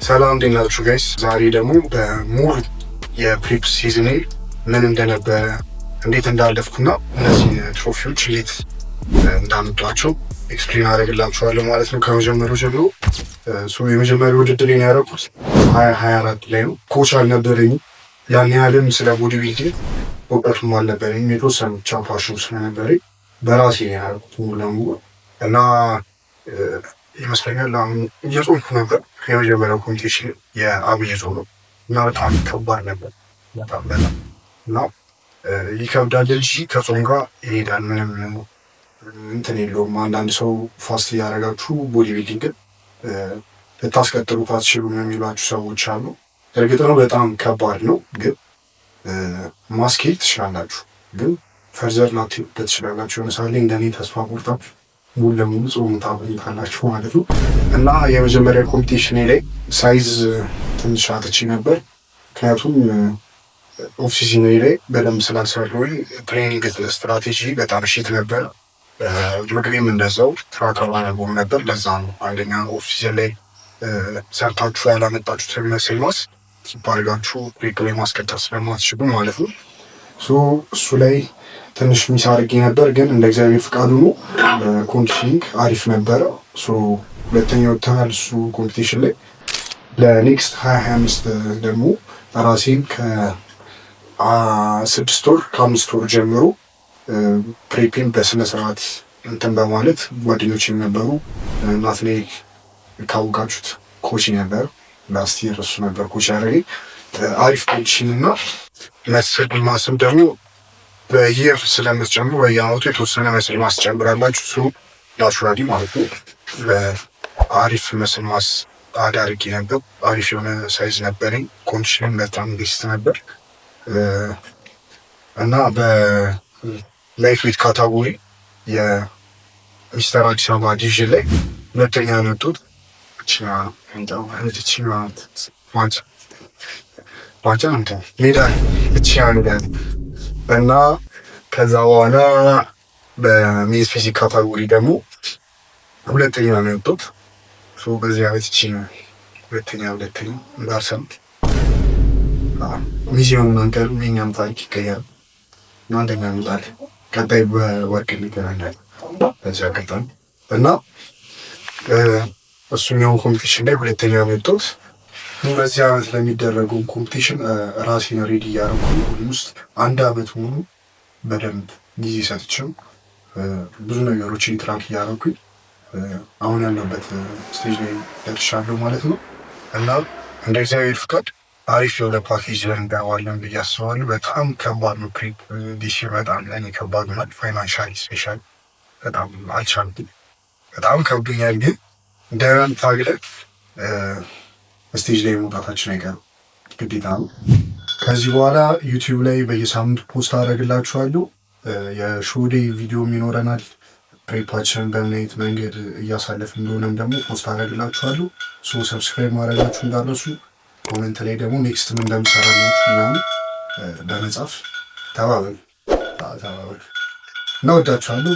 ሰላም እንዴት ናችሁ ጋይስ? ዛሬ ደግሞ በሙሉ የፕሪፕ ሲዝኔ ምን እንደነበረ እንዴት እንዳለፍኩና እነዚህ ትሮፊዎች እንዴት እንዳመጧቸው ኤክስፕሌን አደርግላችኋለሁ ማለት ነው። ከመጀመሪያው ጀምሮ የመጀመሪያው ውድድሬን ያደረኩት 2024 ላይ ነው። ኮች አልነበረኝም ያን ያህልም ስለ ቦዲ ቢልዲንግ እውቀቱም አልነበረኝም። የተወሰኑ ብቻ ፓሽኑ ስለነበረኝ በራሴ ነው ያደረኩት ሙሉ ለሙሉ እና ይመስለኛል አሁን እየጾምኩ ነበር። የመጀመሪያው ኮምፒቲሽን የአብይ ጾም ነው እና በጣም ከባድ ነበር። በጣም እና ይከብዳል እንጂ ከጾም ጋር ይሄዳል። ምንም እንትን የለውም። አንዳንድ ሰው ፋስት እያደረጋችሁ ቦዲ ቢልዲንግን ልታስቀጥሉት አትችሉም የሚሏችሁ ሰዎች አሉ። እርግጥ ነው በጣም ከባድ ነው፣ ግን ማስኬድ ትችላላችሁ። ግን ፈርዘር ላትሄዱበት ትችላላችሁ። ለምሳሌ እንደኔ ተስፋ ቆርጣችሁ ሙሉ ለሙሉ ጾም ታበሉታላችሁ ማለት ነው። እና የመጀመሪያ ኮምፒቲሽን ላይ ሳይዝ ትንሽ አጥቼ ነበር። ምክንያቱም ኦፍ ሲዝን ላይ በደንብ ስላልሰራሁኝ ትሬኒንግ ስትራቴጂ በጣም ሽት ነበር። ምግቤም እንደዛው ትራክ አላደረገውም ነበር። ለዛ ነው አንደኛ ኦፍ ሲዝን ላይ ሰርታችሁ ያላመጣችሁትን መሰል ማስ ሲባርጋችሁ ሪክ ላይ ማስቀጠል ስለማትችሉ ማለት ነው። እሱ ላይ ትንሽ ሚስ አድርጌ ነበር፣ ግን እንደ እግዚአብሔር ፍቃዱ ነው ኮንዲሽኒንግ አሪፍ ነበረ። ሁለተኛው ወጥተናል እሱ ኮምፒቲሽን ላይ። ለኔክስት 2025 ደግሞ ራሴን ከ6 ወር ከ5 ወር ጀምሮ ፕሬፔን በስነ ስርዓት እንትን በማለት ጓደኞችም ነበሩ። ናትናኤል ካወቃችሁት ኮች ነበር፣ ላስት ይር እሱ ነበር ኮች ያደረገኝ። አሪፍ ኮንዲሽን እና መስል ማስም ደግሞ በየር ስለምትጨምሩ በየአመቱ የተወሰነ መስል ማስ ትጨምራላችሁ። እሱ ናቹራሊ ማለት ነው። በአሪፍ መስል ማስ አዳርጌ ነበር። አሪፍ የሆነ ሳይዝ ነበረኝ። ኮንዲሽንን በጣም ቤስት ነበር እና በላይት ዌት ካታጎሪ የሚስተር አዲስ አበባ ዲቪዥን ላይ ሁለተኛ ነጡት ዋንጫ ሜዳ ሜዳል እና ከዛ በኋላ በሜዝ ፊዚክ ካታጎሪ ደግሞ ሁለተኛ ነው የወጡት። በዚህ ዓመት ሁለተኛ እንዳርሰም ሚዚዮን አንቀር የኛም ታሪክ ይቀየራል እና አንደኛ እንወጣል። ቀጣይ በወርቅ እንገናኛለን በዚህ አጋጣሚ እና እሱኛውን ኮምፒቲሽን ላይ ሁለተኛ ነው የወጡት። በዚህ ዓመት ለሚደረገው ኮምፒቲሽን ራሴን ሬዲ እያደረኩ ውስጥ አንድ ዓመት ሙሉ በደንብ ጊዜ ሰጥቼው ብዙ ነገሮችን ትራክ እያደረኩኝ አሁን ያለበት ስቴጅ ላይ ደርሻለሁ ማለት ነው። እና እንደ እግዚአብሔር ፍቃድ አሪፍ የሆነ ፓኬጅ እንገባለን ብዬ አስባለሁ። በጣም ከባድ ነው ፕሪፕ ዲሽ፣ በጣም ለእኔ ከባድ ነው። ፋይናንሻሊ ስፔሻሊ በጣም አልቻልኩም፣ በጣም ከብዶኛል። ግን እንደምን ታግለን ስቴጅ ላይ መውጣታችን አይቀርም፣ ግዴታ ነው። ከዚህ በኋላ ዩቲዩብ ላይ በየሳምንቱ ፖስት አደርግላችኋለሁ። የሾዴ ቪዲዮም ይኖረናል። ፕሬፓችንን በምን አይነት መንገድ እያሳለፍ እንደሆነም ደግሞ ፖስት አደርግላችኋለሁ። ሰብስክራይብ ማድረጋችሁ እንዳረሱ፣ ኮሜንት ላይ ደግሞ ኔክስት ምን እንደምሰራላችሁ ምናምን በመጻፍ ተባበሉ። እና ወዳችኋለሁ።